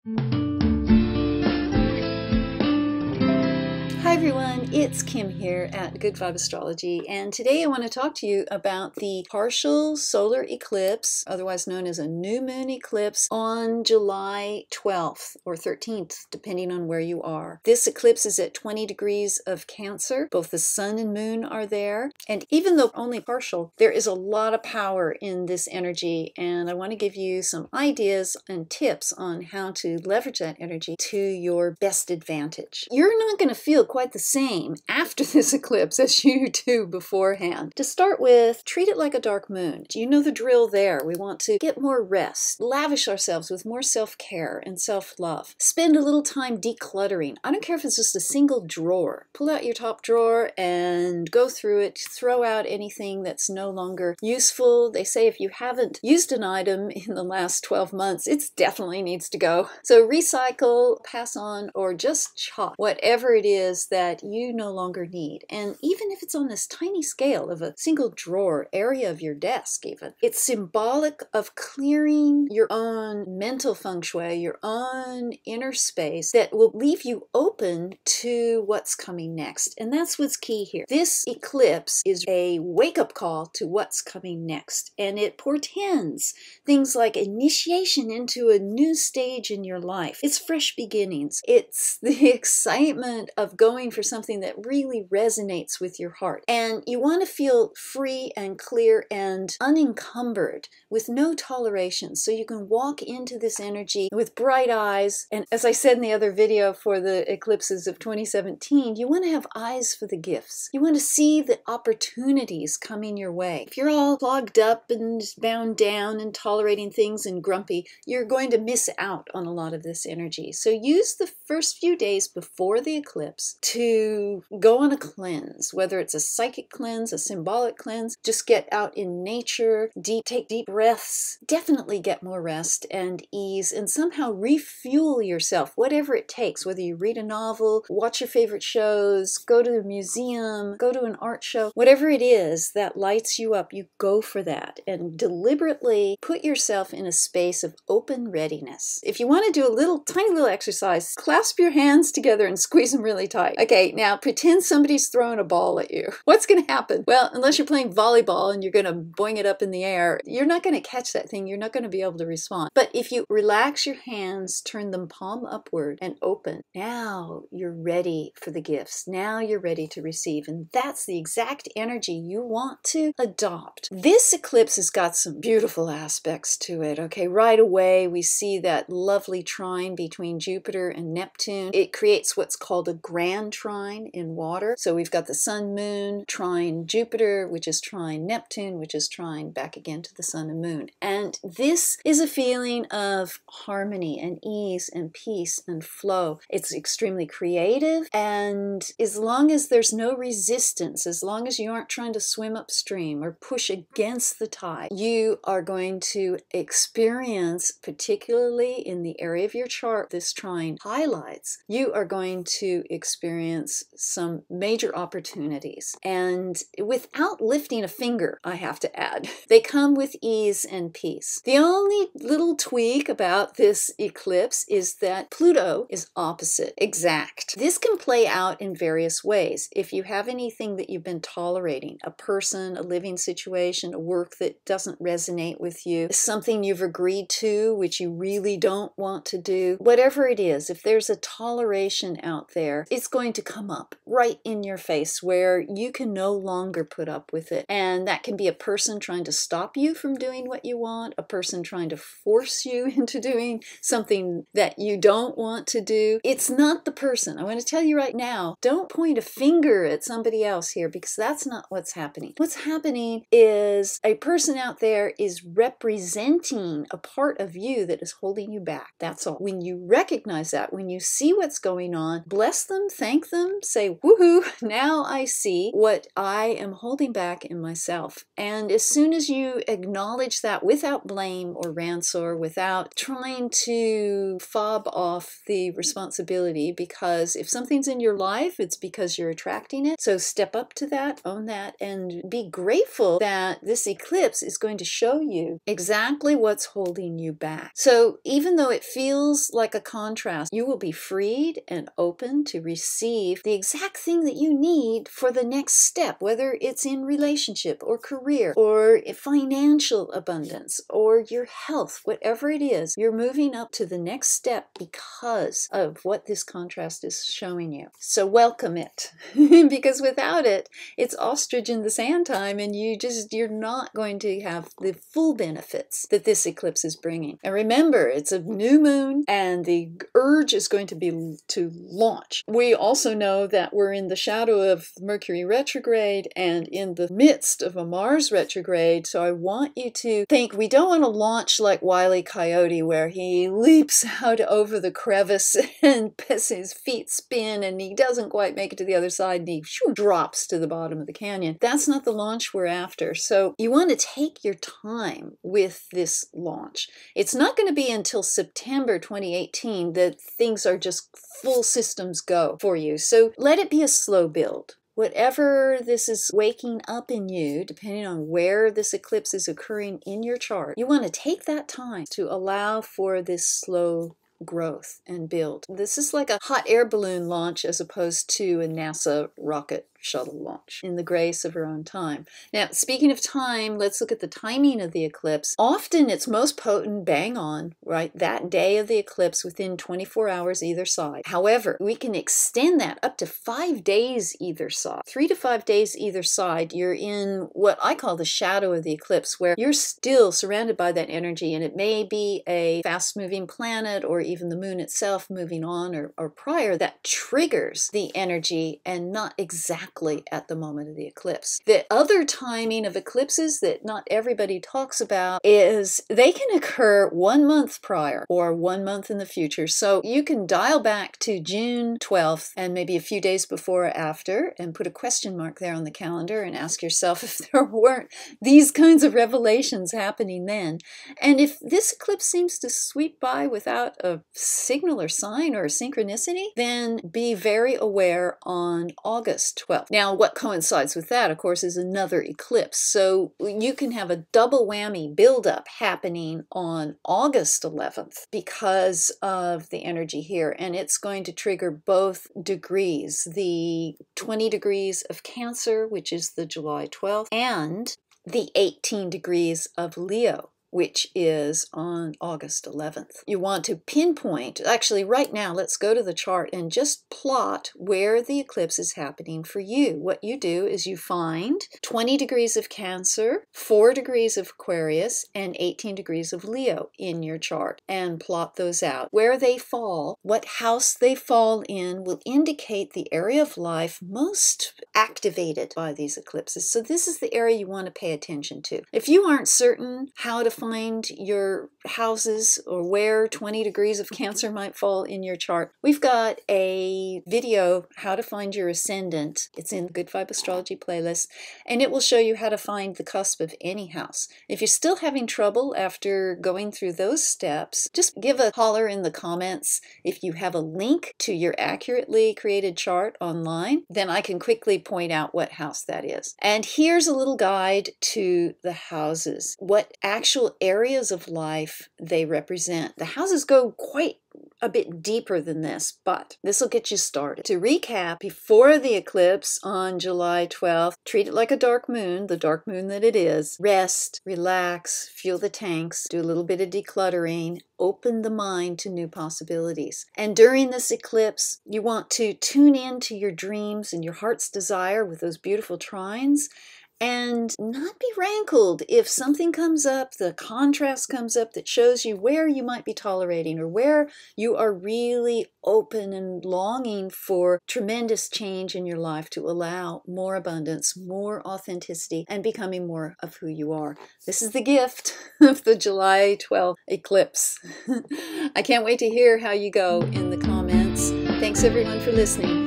Hi everyone, it's Kim here at Good Vibe Astrology, and today I want to talk to you about the partial solar eclipse, otherwise known as a new moon eclipse, on July 12th or 13th, depending on where you are. This eclipse is at 20 degrees of Cancer. Both the sun and moon are there, and even though only partial, there is a lot of power in this energy, and I want to give you some ideas and tips on how to leverage that energy to your best advantage. You're not going to feel quite the same after this eclipse as you do beforehand. To start with, treat it like a dark moon. You know the drill there. We want to get more rest, lavish ourselves with more self-care and self-love. Spend a little time decluttering. I don't care if it's just a single drawer. Pull out your top drawer and go through it. Throw out anything that's no longer useful. They say if you haven't used an item in the last 12 months, it definitely needs to go. So recycle, pass on, or just chop whatever it is that you no longer need. And even if it's on this tiny scale of a single drawer area of your desk even, it's symbolic of clearing your own mental feng shui, your own inner space that will leave you open to what's coming next. And that's what's key here. This eclipse is a wake-up call to what's coming next. And it portends things like initiation into a new stage in your life. It's fresh beginnings. It's the excitement of going for something that really resonates with your heart. And you want to feel free and clear and unencumbered with no toleration, so you can walk into this energy with bright eyes. And as I said in the other video for the eclipses of 2017, you want to have eyes for the gifts. You want to see the opportunities coming your way. If you're all clogged up and bound down and tolerating things and grumpy, you're going to miss out on a lot of this energy. So use the first few days before the eclipse to go on a cleanse, whether it's a psychic cleanse, a symbolic cleanse. Just get out in nature, take deep breaths, definitely get more rest and ease, and somehow refuel yourself, whatever it takes, whether you read a novel, watch your favorite shows, go to a museum, go to an art show, whatever it is that lights you up, you go for that and deliberately put yourself in a space of open readiness. If you want to do a tiny little exercise, clasp your hands together and squeeze them really tight. Okay, now pretend somebody's throwing a ball at you. What's going to happen? Well, unless you're playing volleyball and you're going to boing it up in the air, you're not going to catch that thing. You're not going to be able to respond. But if you relax your hands, turn them palm upward and open, now you're ready for the gifts. Now you're ready to receive. And that's the exact energy you want to adopt. This eclipse has got some beautiful aspects to it. Okay, right away we see that lovely trine between Jupiter and Neptune. It creates what's called a grand trine in water. So we've got the sun, moon, trine Jupiter, which is trine Neptune, which is trine back again to the sun and moon. And this is a feeling of harmony and ease and peace and flow. It's extremely creative, and as long as there's no resistance, as long as you aren't trying to swim upstream or push against the tide, you are going to experience, particularly in the area of your chart this trine highlights, you are going to experience some major opportunities. And without lifting a finger, I have to add, they come with ease and peace. The only little tweak about this eclipse is that Pluto is opposite exact. This can play out in various ways. If you have anything that you've been tolerating, a person, a living situation, a work that doesn't resonate with you, something you've agreed to which you really don't want to do, whatever it is, if there's a toleration out there, it's going to come up right in your face where you can no longer put up with it. And that can be a person trying to stop you from doing what you want, a person trying to force you into doing something that you don't want to do. It's not the person. I want to tell you right now, don't point a finger at somebody else here, because that's not what's happening. What's happening is a person out there is representing a part of you that is holding you back. That's all. When you recognize that, when you see what's going on, bless them, thank thank them, say, woohoo, now I see what I am holding back in myself. And as soon as you acknowledge that without blame or rancor, without trying to fob off the responsibility, because if something's in your life, it's because you're attracting it. So step up to that, own that, and be grateful that this eclipse is going to show you exactly what's holding you back. So even though it feels like a contrast, you will be freed and open to receive the exact thing that you need for the next step, whether it's in relationship or career or financial abundance or your health, whatever it is, you're moving up to the next step because of what this contrast is showing you. So welcome it, because without it, it's ostrich in the sand time, and you're not going to have the full benefits that this eclipse is bringing. And remember, it's a new moon, and the urge is going to be to launch. We also know that we're in the shadow of Mercury retrograde and in the midst of a Mars retrograde. So I want you to think, we don't want to launch like Wile E. Coyote, where he leaps out over the crevice and his feet spin and he doesn't quite make it to the other side and he drops to the bottom of the canyon. That's not the launch we're after. So you want to take your time with this launch. It's not going to be until September 2018 that things are just full systems go for you. So let it be a slow build. Whatever this is waking up in you, depending on where this eclipse is occurring in your chart, you want to take that time to allow for this slow growth and build. This is like a hot air balloon launch as opposed to a NASA rocket shuttle launch in the grace of her own time. Now, speaking of time, let's look at the timing of the eclipse. Often it's most potent bang on, right? That day of the eclipse within 24 hours either side. However, we can extend that up to 5 days either side. 3 to 5 days either side, you're in what I call the shadow of the eclipse, where you're still surrounded by that energy, and it may be a fast-moving planet or even the moon itself moving on or prior that triggers the energy, and not exactly at the moment of the eclipse. The other timing of eclipses that not everybody talks about is they can occur 1 month prior or 1 month in the future. So you can dial back to June 12th and maybe a few days before or after and put a question mark there on the calendar and ask yourself if there weren't these kinds of revelations happening then. And if this eclipse seems to sweep by without a signal or sign or a synchronicity, then be very aware on August 12th. Now, what coincides with that, of course, is another eclipse. So you can have a double whammy buildup happening on August 11th because of the energy here. And it's going to trigger both degrees, the 20 degrees of Cancer, which is the July 12th, and the 18 degrees of Leo, which is on August 11th. You want to pinpoint, actually right now, let's go to the chart and just plot where the eclipse is happening for you. What you do is you find 20 degrees of Cancer, 4 degrees of Aquarius, and 18 degrees of Leo in your chart, and plot those out. Where they fall, what house they fall in, will indicate the area of life most activated by these eclipses. So this is the area you want to pay attention to. If you aren't certain how to find your houses or where 20 degrees of Cancer might fall in your chart, we've got a video, How to Find Your Ascendant. It's in the Good Vibe Astrology playlist, and it will show you how to find the cusp of any house. If you're still having trouble after going through those steps, just give a holler in the comments. If you have a link to your accurately created chart online, then I can quickly point out what house that is. And here's a little guide to the houses, what actual areas of life they represent. The houses go quite a bit deeper than this, but this will get you started. To recap, before the eclipse on July 12th, treat it like a dark moon, the dark moon that it is. Rest, relax, fuel the tanks, do a little bit of decluttering, open the mind to new possibilities. And during this eclipse, you want to tune in to your dreams and your heart's desire with those beautiful trines, and not be rankled if something comes up, the contrast comes up that shows you where you might be tolerating or where you are really open and longing for tremendous change in your life to allow more abundance, more authenticity, and becoming more of who you are. This is the gift of the July 12th eclipse. I can't wait to hear how you go in the comments. Thanks everyone for listening.